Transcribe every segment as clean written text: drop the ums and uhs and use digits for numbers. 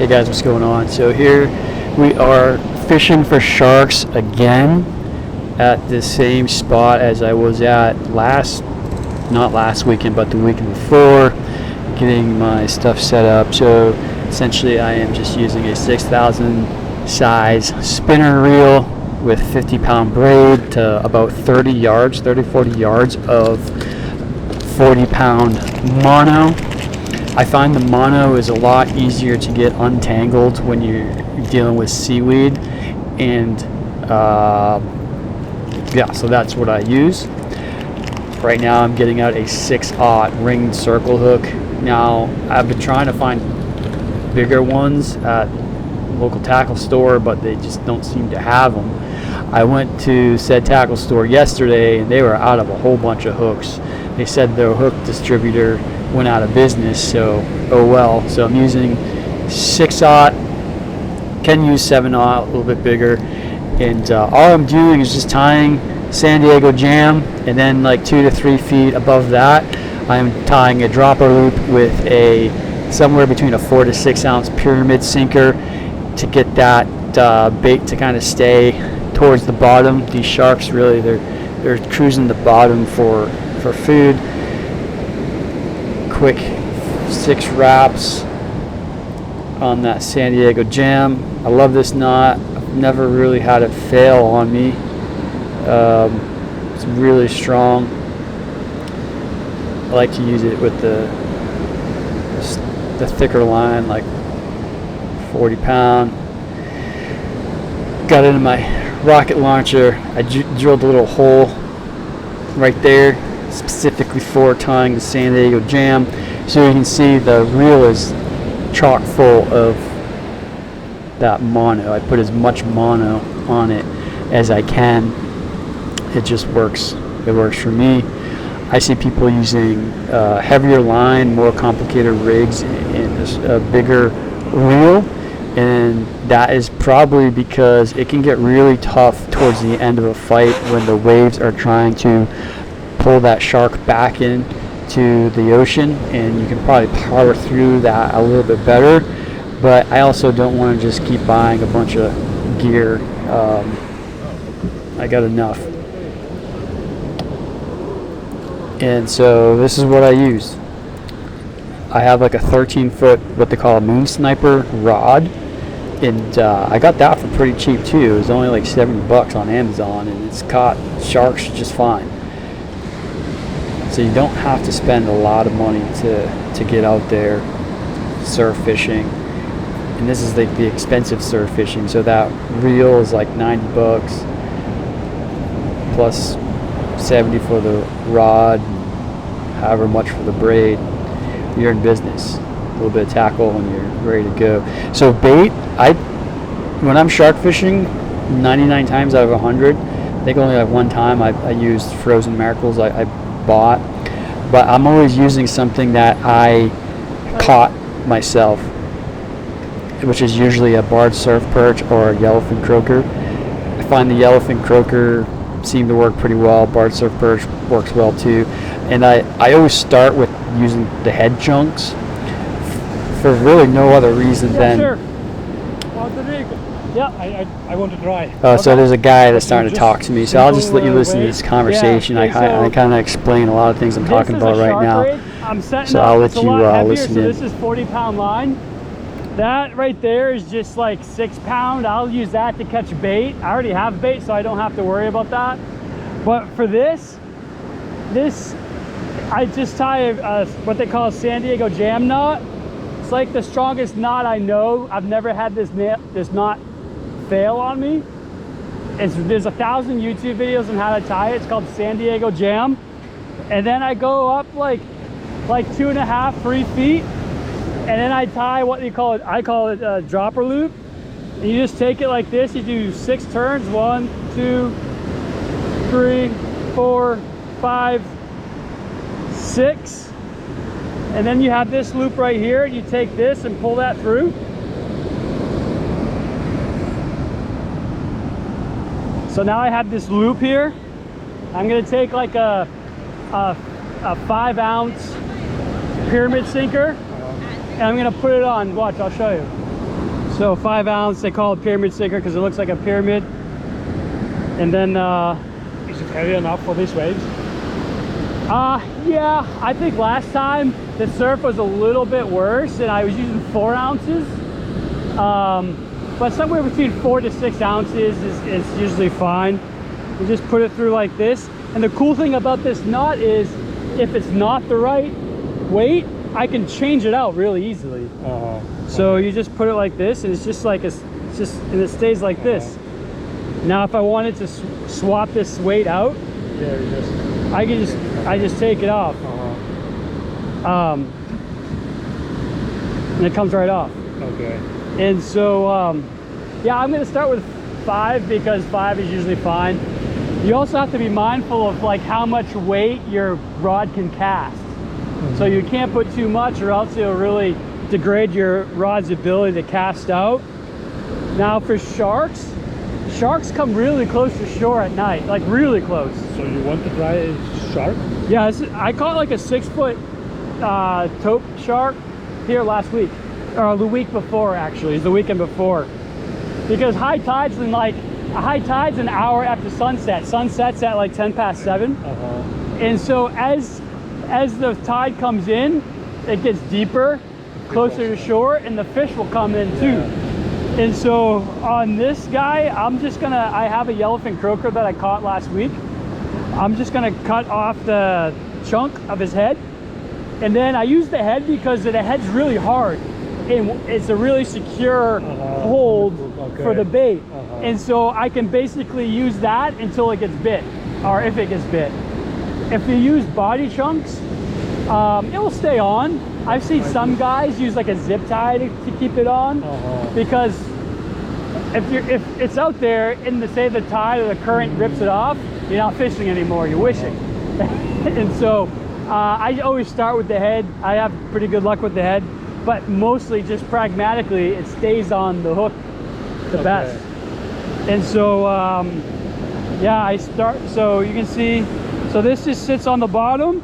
Hey guys, what's going on? So here we are fishing for sharks again at the same spot as I was at not last weekend, but the weekend before, getting my stuff set up. So essentially I am just using a 6,000 size spinner reel with 50-pound braid to about 40 yards of 40-pound mono. I find the mono is a lot easier to get untangled when you're dealing with seaweed, and yeah, so that's what I use. Right now I'm getting out a 6/0 ringed circle hook. Now I've been trying to find bigger ones at local tackle store, but they just don't seem to have them. I went to said tackle store yesterday and they were out of a whole bunch of hooks. They said their hook distributor went out of business, so oh well. So I'm using 6/0, can use 7/0 a little bit bigger, and all I'm doing is just tying San Diego jam, and then like 2 to 3 feet above that I'm tying a dropper loop with a somewhere between a 4 to 6 ounce pyramid sinker to get that bait to kind of stay towards the bottom. These sharks really, they're cruising the bottom for food. Quick 6 wraps on that San Diego jam. I love this knot. I've never really had it fail on me. It's really strong. I like to use it with the thicker line, like 40-pound. Got it in my rocket launcher. I drilled a little hole right there specifically for tying the San Diego jam, so you can see the reel is chock full of that mono. I put as much mono on it as I can. It just works. It works for me. I see people using heavier line, more complicated rigs, and a bigger reel, and that is probably because it can get really tough towards the end of a fight when the waves are trying to pull that shark back into the ocean, and you can probably power through that a little bit better. But I also don't want to just keep buying a bunch of gear. I got enough. And so this is what I use. I have like a 13-foot, what they call a moon sniper rod, and I got that for pretty cheap too. It was only like $70 on Amazon, and it's caught sharks just fine. So you don't have to spend a lot of money to get out there surf fishing. And this is like the expensive surf fishing. So that reel is like $90 plus 70 for the rod, however much for the braid. You're in business. A little bit of tackle and you're ready to go. So bait, when I'm shark fishing, 99 times out of 100, I think only like one time I used frozen mackerels I bought, but I'm always using something that I caught myself, which is usually a barred surf perch or a yellowfin croaker. I find the yellowfin croaker seem to work pretty well. Barred surf perch works well too, and I always start with using the head chunks for really no other reason than sure. Yeah, I want to try. So there's a guy that's starting to talk to me, so I'll just let you listen to this conversation. I kind of explain a lot of things I'm talking about right now. So I'll let you listen in. in. This is 40-pound line. That right there is just like 6 pound. I'll use that to catch bait. I already have bait, so I don't have to worry about that. But for this I just tie what they call a San Diego jam knot. It's like the strongest knot I know. I've never had this knot fail on me. There's 1,000 YouTube videos on how to tie it. It's called San Diego jam. And then I go up like 2.5, 3 feet, and then I tie what you call it. I call it a dropper loop. And you just take it like this. You do 6 turns. 1, 2, 3, 4, 5, 6. And then you have this loop right here. You take this and pull that through. So now I have this loop here. I'm gonna take like a 5-ounce pyramid sinker, and I'm gonna put it on. Watch, I'll show you. So 5 ounce, they call it pyramid sinker because it looks like a pyramid. And then Is it heavy enough for these waves? yeah, I think last time the surf was a little bit worse and I was using 4 ounces. But somewhere between 4 to 6 ounces is usually fine. You just put it through like this. And the cool thing about this knot is if it's not the right weight, I can change it out really easily. So you just put it like this and it's just like, and it stays like this. Now if I wanted to swap this weight out, Yeah, you just... I just take it off. And it comes right off. Okay. And so, yeah, I'm gonna start with 5 because 5 is usually fine. You also have to be mindful of like how much weight your rod can cast. So you can't put too much or else it'll really degrade your rod's ability to cast out. Now for sharks come really close to shore at night, like really close. So you want to try a shark? Yeah, I caught like a 6-foot taupe shark here last week, or the week before actually, it's the weekend before. Because high tide's an hour after sunset. Sunset's at like 10 past 7. And so as the tide comes in, it gets deeper, closer to shore, and the fish will come in too. And so on this guy, I have a yellowfin croaker that I caught last week. I'm just gonna cut off the chunk of his head. And then I use the head because the head's really hard. And it's a really secure hold for the bait. And so I can basically use that until it gets bit, or if it gets bit. If you use body chunks, it will stay on. I've seen some guys use like a zip tie to keep it on, because if it's out there and say the tide or the current rips it off, you're not fishing anymore, you're wishing. And so I always start with the head. I have pretty good luck with the head, but mostly just pragmatically, it stays on the hook the best. And so yeah, so you can see, so this just sits on the bottom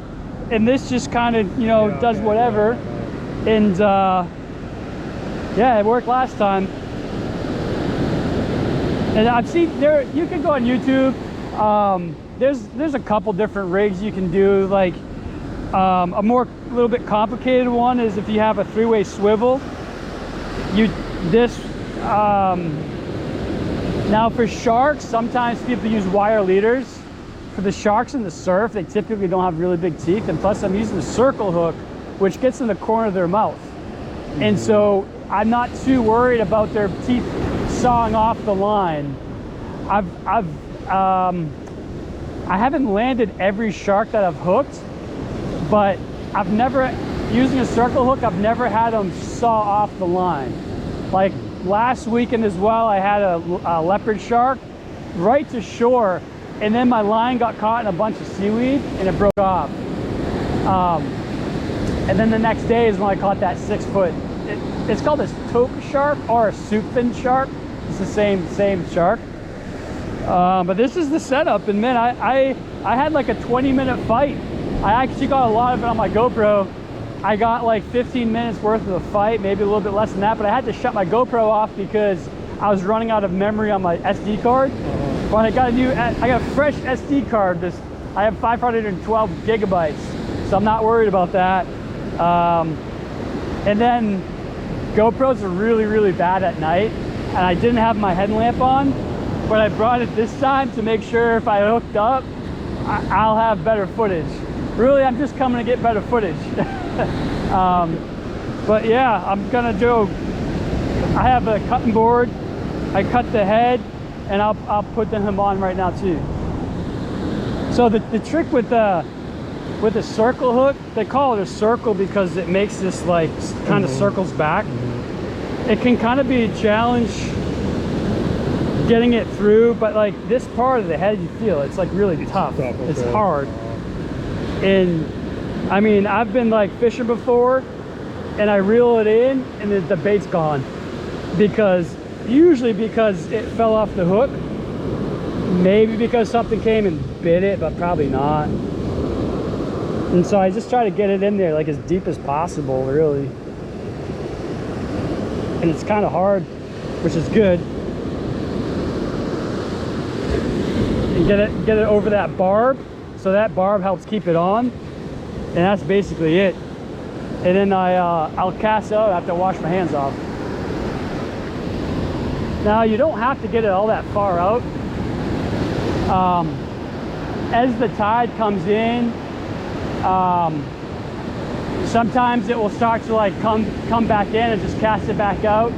and this just kind of, you know, does whatever. And yeah, it worked last time. And I've seen you can go on YouTube, there's a couple different rigs you can do. Like a little bit complicated one is if you have a 3-way swivel, now for sharks, sometimes people use wire leaders. For the sharks in the surf, they typically don't have really big teeth, and plus I'm using the circle hook, which gets in the corner of their mouth. And so I'm not too worried about their teeth sawing off the line. I haven't landed every shark that I've hooked, but using a circle hook, I've never had them saw off the line. Like last weekend as well, I had a leopard shark right to shore, and then my line got caught in a bunch of seaweed and it broke off. And then the next day is when I caught that 6-foot. It's called a taupe shark or a soupfin shark. It's the same shark. But this is the setup, and man, I had like a 20-minute fight. I actually got a lot of it on my GoPro. I got like 15 minutes worth of the fight, maybe a little bit less than that, but I had to shut my GoPro off because I was running out of memory on my SD card. But I got a fresh SD card. I have 512 gigabytes, so I'm not worried about that. And then GoPros are really, really bad at night, and I didn't have my headlamp on, but I brought it this time to make sure if I hooked up, I'll have better footage. Really, I'm just coming to get better footage. But yeah, I'm gonna I have a cutting board. I cut the head, and I'll put him on right now too. So the trick with the circle hook, they call it a circle because it makes this like kind of circles back. It can kind of be a challenge getting it through, but like this part of the head, you feel it's like really tough. It's hard. And I mean, I've been like fishing before and I reel it in and the bait's gone, usually because it fell off the hook, maybe because something came and bit it, but probably not. And so I just try to get it in there like as deep as possible, really. And it's kind of hard which is good. And get it over that barb, so that barb helps keep it on, and that's basically it. And then I'll cast it out after I wash my hands off. Now you don't have to get it all that far out. As the tide comes in, sometimes it will start to like come back in and just cast it back out.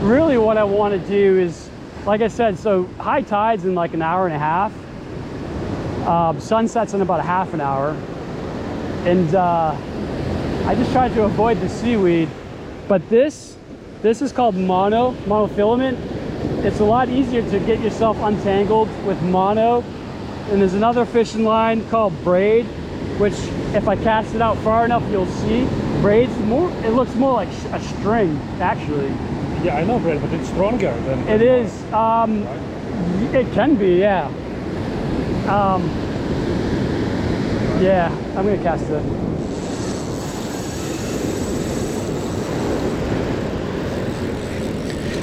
Really what I want to do is, like I said, so high tide's in like an hour and a half. Sunset's in about a half an hour. And I just tried to avoid the seaweed. But this is called monofilament. It's a lot easier to get yourself untangled with mono. And there's another fishing line called braid, which if I cast it out far enough, you'll see. Braid's more, it looks more like a string, actually. Yeah, I know braid, but it's stronger than... It is. Right? It can be, yeah. Yeah, I'm gonna cast it.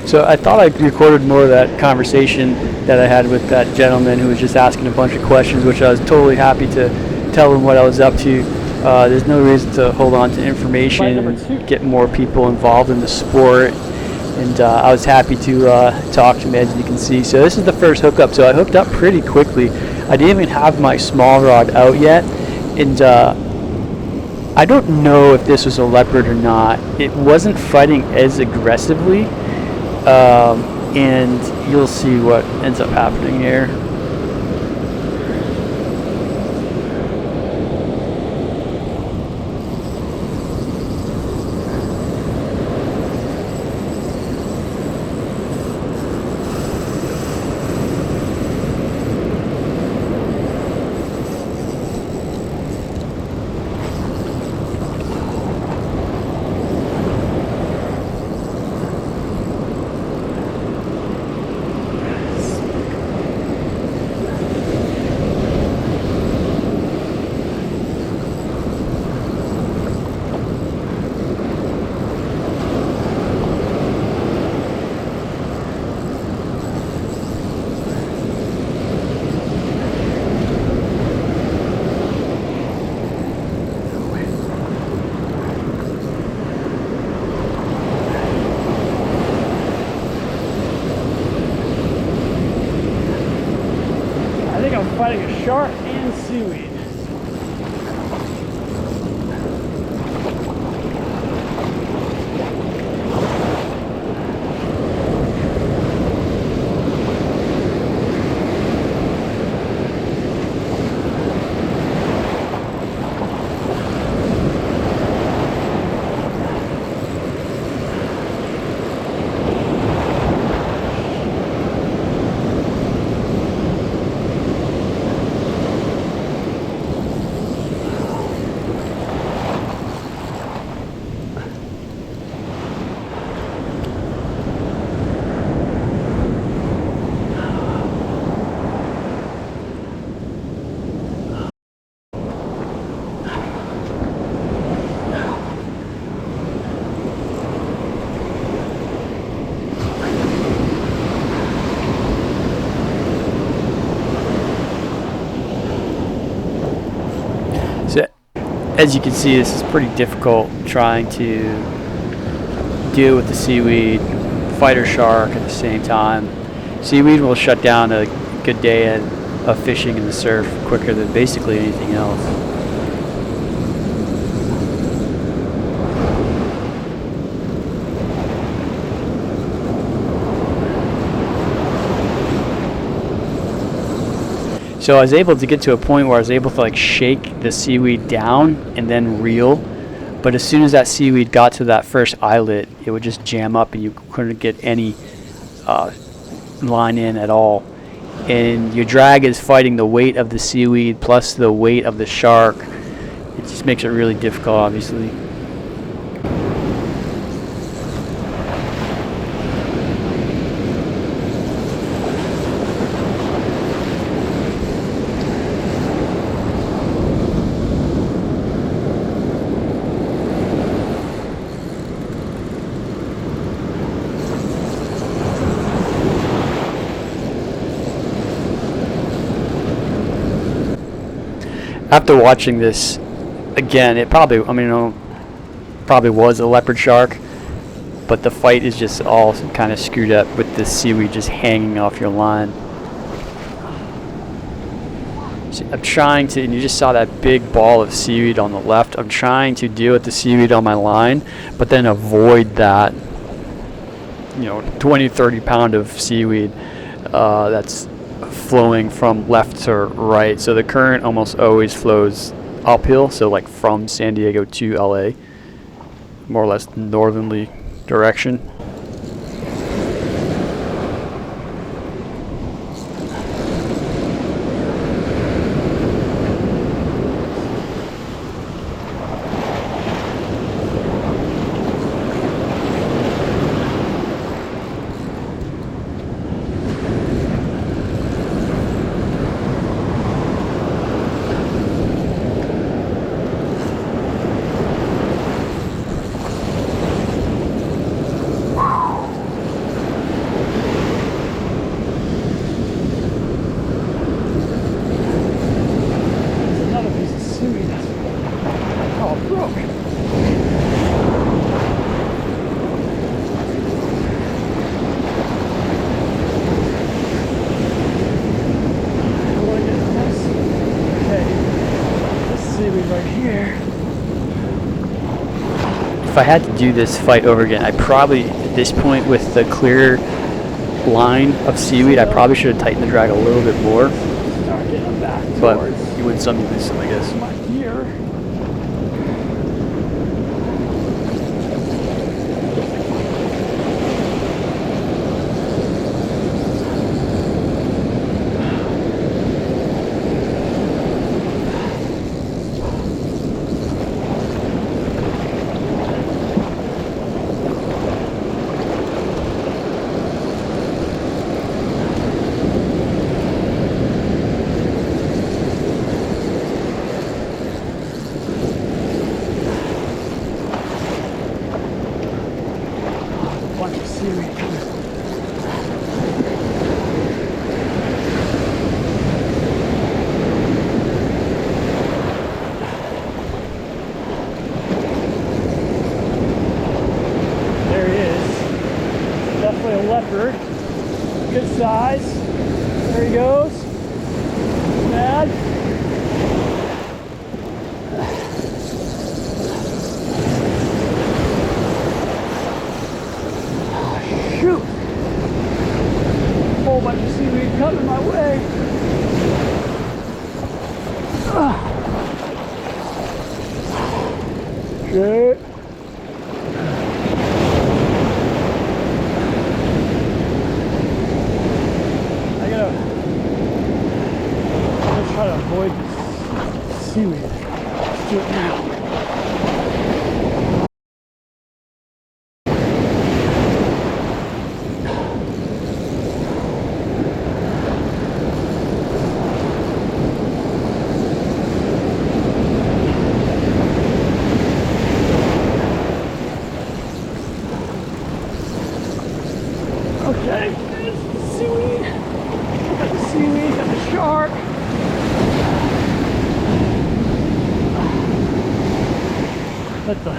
So I thought I recorded more of that conversation that I had with that gentleman who was just asking a bunch of questions, which I was totally happy to tell him what I was up to. There's no reason to hold on to information and get more people involved in the sport. And I was happy to talk to him, as you can see. So this is the first hookup. So I hooked up pretty quickly. I didn't even have my small rod out yet. And I don't know if this was a leopard or not. It wasn't fighting as aggressively. And you'll see what ends up happening here. Fighting a shark and seaweed. So, as you can see, this is pretty difficult trying to deal with the seaweed, fighter shark at the same time. Seaweed will shut down a good day of fishing in the surf quicker than basically anything else. So I was able to get to a point where I was able to like shake the seaweed down and then reel, but as soon as that seaweed got to that first eyelet, it would just jam up and you couldn't get any line in at all. And your drag is fighting the weight of the seaweed plus the weight of the shark. It just makes it really difficult, obviously. After watching this again, it probably, I mean, probably was a leopard shark, but the fight is just all kind of screwed up with the seaweed just hanging off your line. So I'm trying to, and you just saw that big ball of seaweed on the left. I'm trying to deal with the seaweed on my line, but then avoid that, 20, 30 pound of seaweed that's flowing from left to right. So the current almost always flows uphill, so like from San Diego to LA, more or less northerly direction. If I had to do this fight over again, I probably, at this point with the clear line of seaweed, I probably should have tightened the drag a little bit more. But you win some, you lose some, I guess. Leopard, good size. There he goes. Mad. Shoot! Whole bunch of seaweed coming my way. Shit. Try to avoid this seaweed. Let's do it now. Okay, there's the seaweed. Got the seaweed, got the shark. Let the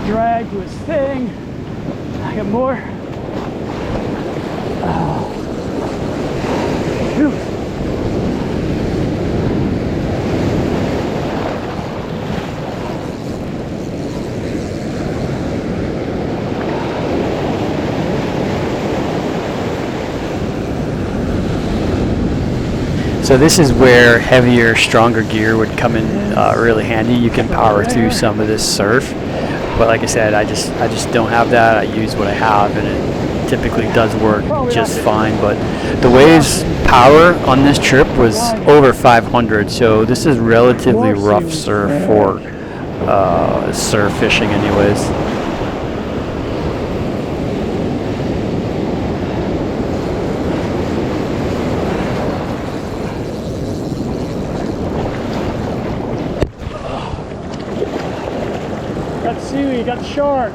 drag do its thing. I got more. Shoot. So this is where heavier, stronger gear would come in really handy. You can power through some of this surf, but like I said, I just don't have that. I use what I have, and it typically does work just fine. But the waves power on this trip was over 500, so this is relatively rough surf for surf fishing, anyways. Got the seaweed, got the shark.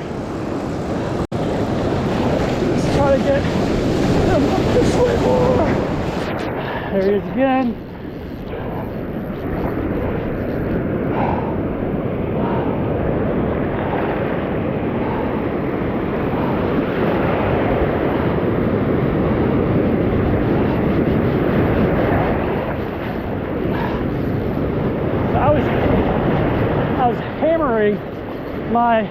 Let's try to get him up this way more. There he is again. my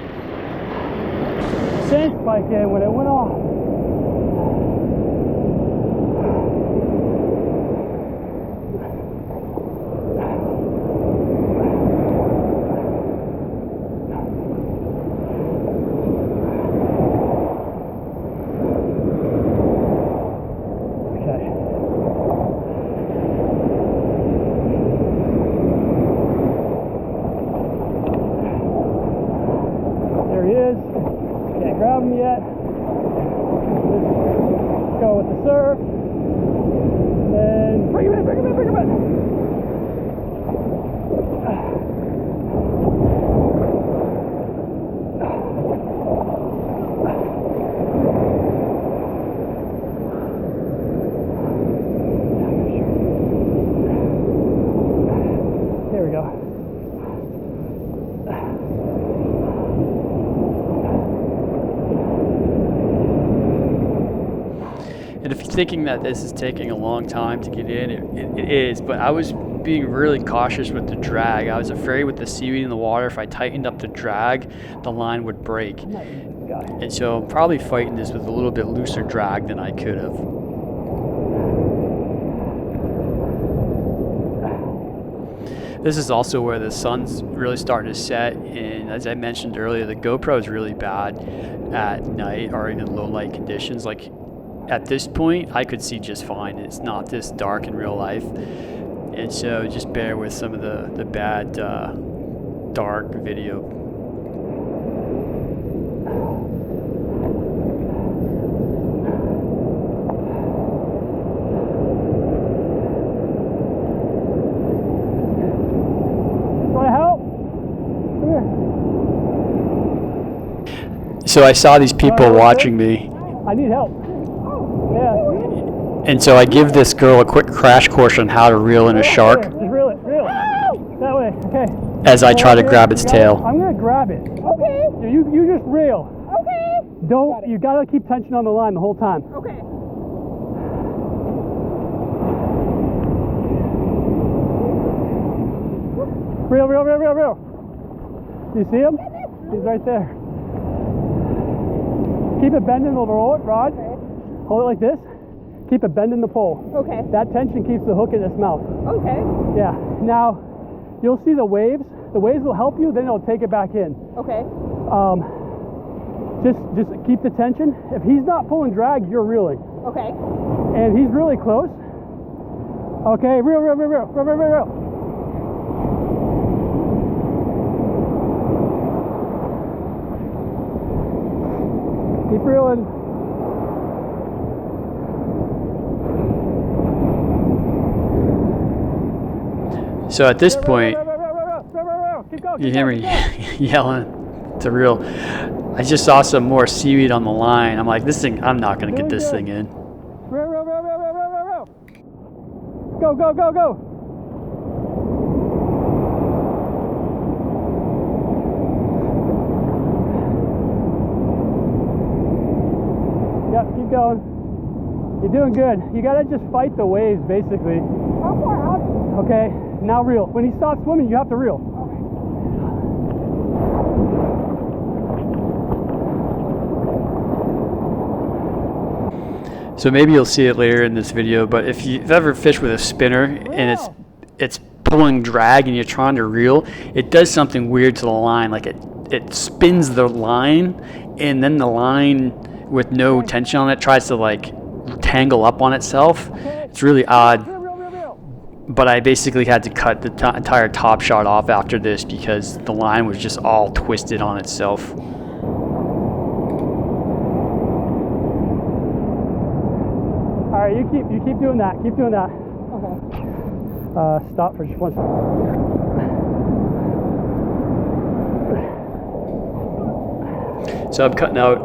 sand spike in when it went off. Can't grab him yet. Let's go with the surf. And bring him in, bring him in, bring him in. There we go. And if you're thinking that this is taking a long time to get in, it is, but I was being really cautious with the drag. I was afraid with the seaweed in the water, if I tightened up the drag, the line would break. And so I'm probably fighting this with a little bit looser drag than I could have. This is also where the sun's really starting to set, and as I mentioned earlier, the GoPro is really bad at night or even low light conditions. Like at this point, I could see just fine. It's not this dark in real life, and so just bear with some of the bad dark video. So I saw these people watching me. I need help. Yeah. And so I give this girl a quick crash course on how to reel in a shark. Just reel it, reel it. That way, okay. As I try to grab its tail. I'm gonna grab it. Okay. You just reel. Okay. Don't, you gotta keep tension on the line the whole time. Okay. Reel, reel, reel, reel, reel. Do you see him? He's right there. Keep it bending the rod. Okay. Hold it like this. Keep it bending the pole. Okay. That tension keeps the hook in its mouth. Okay. Yeah. Now, you'll see the waves. The waves will help you, then it'll take it back in. Okay. Just keep the tension. If he's not pulling drag, you're reeling. Okay. And he's really close. Okay, reel, reel, reel, reel, reel, reel, reel, reel. Keep reeling. So at this point, Keep going, you keep hear going, me keep going. yelling to reel. I just saw some more seaweed on the line. I'm like, this thing, I'm not gonna get this thing in. Reel, reel, reel, reel, reel, reel, reel, reel. Go, go, go, go. Yep, keep going. You're doing good. You gotta just fight the waves, basically. How far out? Okay, now reel. When he stops swimming, you have to reel. So maybe you'll see it later in this video, but if you've ever fished with a spinner and it's pulling drag and you're trying to reel, it does something weird to the line. Like it spins the line, and then the line with no tension on it tries to like tangle up on itself. It's really odd. But I basically had to cut the entire top shot off after this because the line was just all twisted on itself. All right, you keep doing that. Keep doing that. Okay. Stop for just 1 second. So I'm cutting out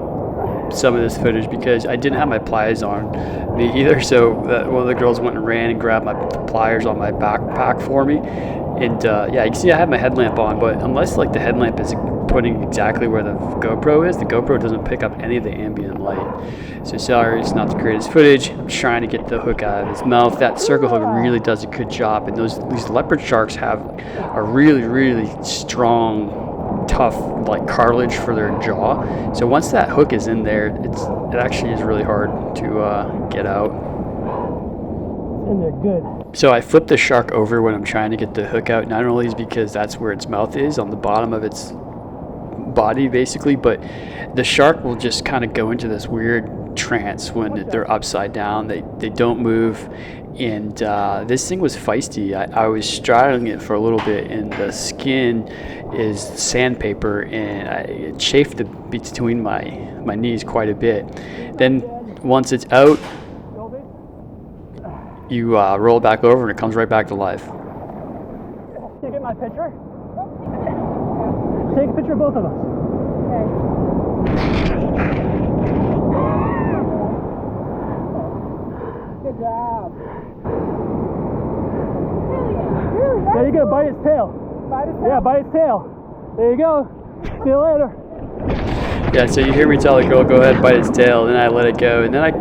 some of this footage because I didn't have my pliers on me either. So one of the girls went and ran and grabbed my pliers on my backpack for me. And yeah, you can see I have my headlamp on, but unless like the headlamp is putting exactly where the GoPro is, the GoPro doesn't pick up any of the ambient light. So sorry, it's not the greatest footage. I'm trying to get the hook out of his mouth. That circle hook really does a good job, and these leopard sharks have a really, really strong tough like cartilage for their jaw. So once that hook is in there, it actually is really hard to get out. And they're good. So I flip the shark over when I'm trying to get the hook out, not only because that's where its mouth is, on the bottom of its body basically, but the shark will just kind of go into this weird trance when they're upside down. They don't move. And this thing was feisty. I was straddling it for a little bit, and the skin is sandpaper, and it chafed between my knees quite a bit. Then once it's out, you roll it back over, and it comes right back to life. Can you get my picture? Take a picture of both of us. Good job. There you go, bite its tail. Bite its tail? Yeah, bite its tail. There you go. See you later. Yeah, so you hear me tell the girl, go ahead, bite its tail, and then I let it go. And then I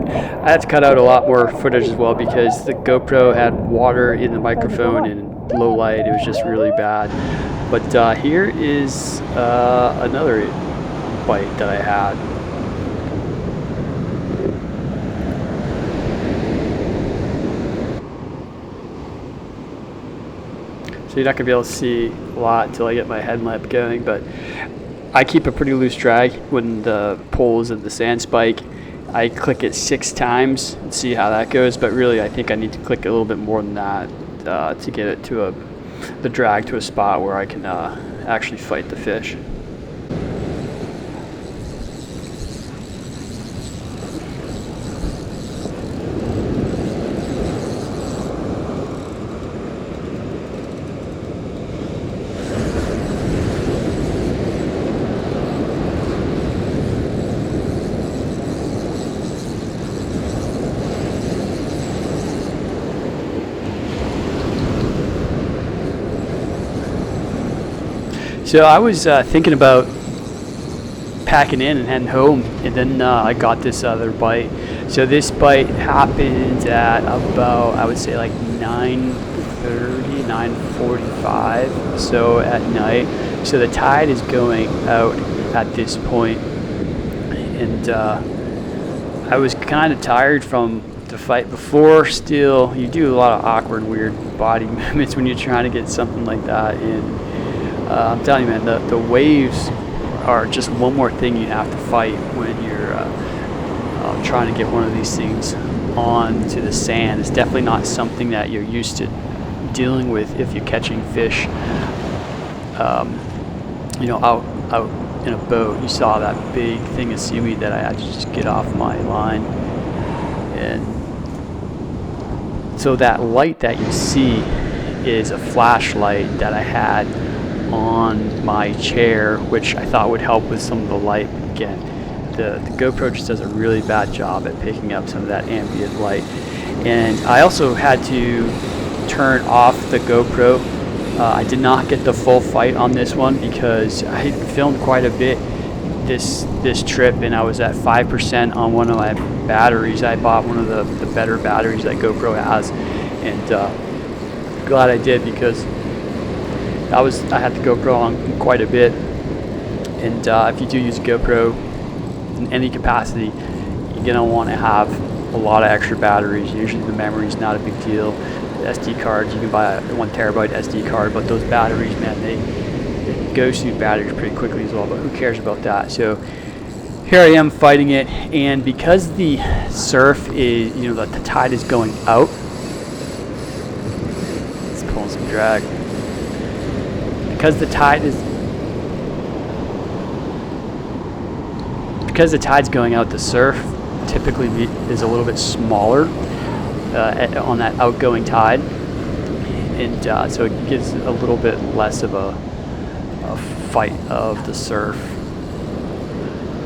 had to cut out a lot more footage as well because the GoPro had water in the microphone and low light. It was just really bad. But here is another bite that I had. So you're not going to be able to see a lot until I get my headlamp going, but I keep a pretty loose drag when the pole is at the sand spike. I click it 6 times and see how that goes, but really I think I need to click it a little bit more than that to get it to the drag to a spot where I can actually fight the fish. So I was thinking about packing in and heading home, and then I got this other bite. So this bite happened at about, I would say like 9:30, 9:45, so at night. So the tide is going out at this point, and I was kind of tired from the fight before. Still, you do a lot of awkward, weird body movements when you're trying to get something like that in. I'm telling you, man, the waves are just one more thing you have to fight when you're trying to get one of these things onto the sand. It's definitely not something that you're used to dealing with if you're catching fish, you know, out in a boat. You saw that big thing of seaweed that I had to just get off my line, and so that light that you see is a flashlight that I had on my chair, which I thought would help with some of the light. Again, the GoPro just does a really bad job at picking up some of that ambient light. And I also had to turn off the GoPro. I did not get the full fight on this one because I filmed quite a bit this trip, and I was at 5% on one of my batteries. I bought one of the better batteries that GoPro has, and glad I did because I had the GoPro on quite a bit. And if you do use a GoPro in any capacity, you're gonna want to have a lot of extra batteries. Usually the memory is not a big deal. The SD cards, you can buy a 1 terabyte SD card, but those batteries, man, they go through batteries pretty quickly as well, but who cares about that? So here I am fighting it, and because the surf is, you know, the tide is going out, let's pull some drag. Because the tide's going out, the surf typically is a little bit smaller on that outgoing tide, and so it gives a little bit less of a fight of the surf.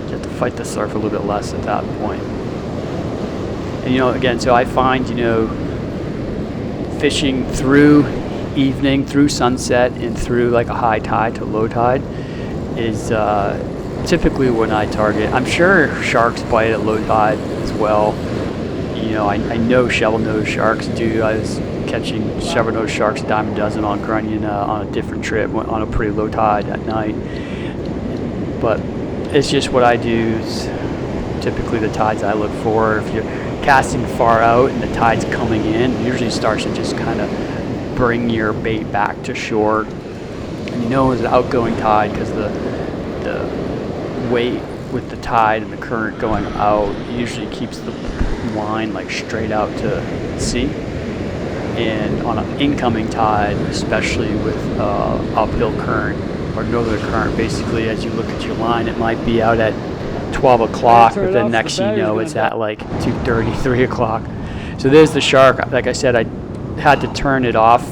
You have to fight the surf a little bit less at that point. And you know, again, so I find, you know, fishing through evening, through sunset, and through like a high tide to low tide is typically when I target. I'm sure sharks bite at low tide as well. You know, I know shovel-nosed sharks do. I was catching shovel-nosed sharks a dime a dozen on Grunion on a different trip on a pretty low tide at night. but it's just what I do. Is typically the tides I look for. If you're casting far out and the tide's coming in, it usually starts to just kind of bring your bait back to shore. And you know it's an outgoing tide because the weight with the tide and the current going out usually keeps the line like straight out to sea. And on an incoming tide, especially with uphill current or northern current, basically as you look at your line, it might be out at 12 o'clock, but then next you know it's at like 2:30, 3 o'clock. So there's the shark. Like I said, I had to turn it off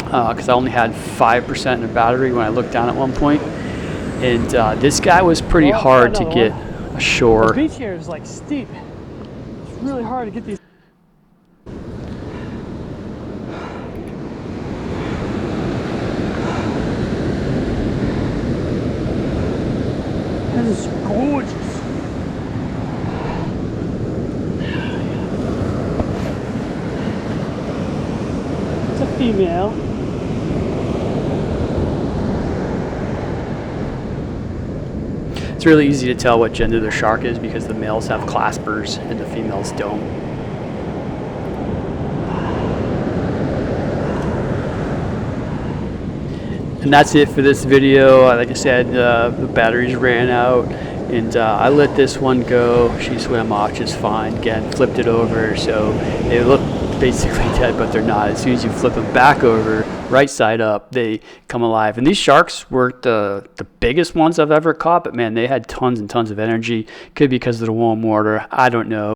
because I only had 5% in the battery when I looked down at one point. And this guy was pretty hard to get ashore. The beach here is like steep. It's really hard to get these. This is gorgeous. It's a female. It's really easy to tell what gender the shark is because the males have claspers and the females don't. And that's it for this video. Like I said, the batteries ran out, and I let this one go. She swam off just fine. Again, flipped it over, so they look basically dead, but they're not. As soon as you flip them back over, right side up, they come alive. And these sharks weren't the biggest ones I've ever caught, but man, they had tons and tons of energy. Could be because of the warm water. I don't know.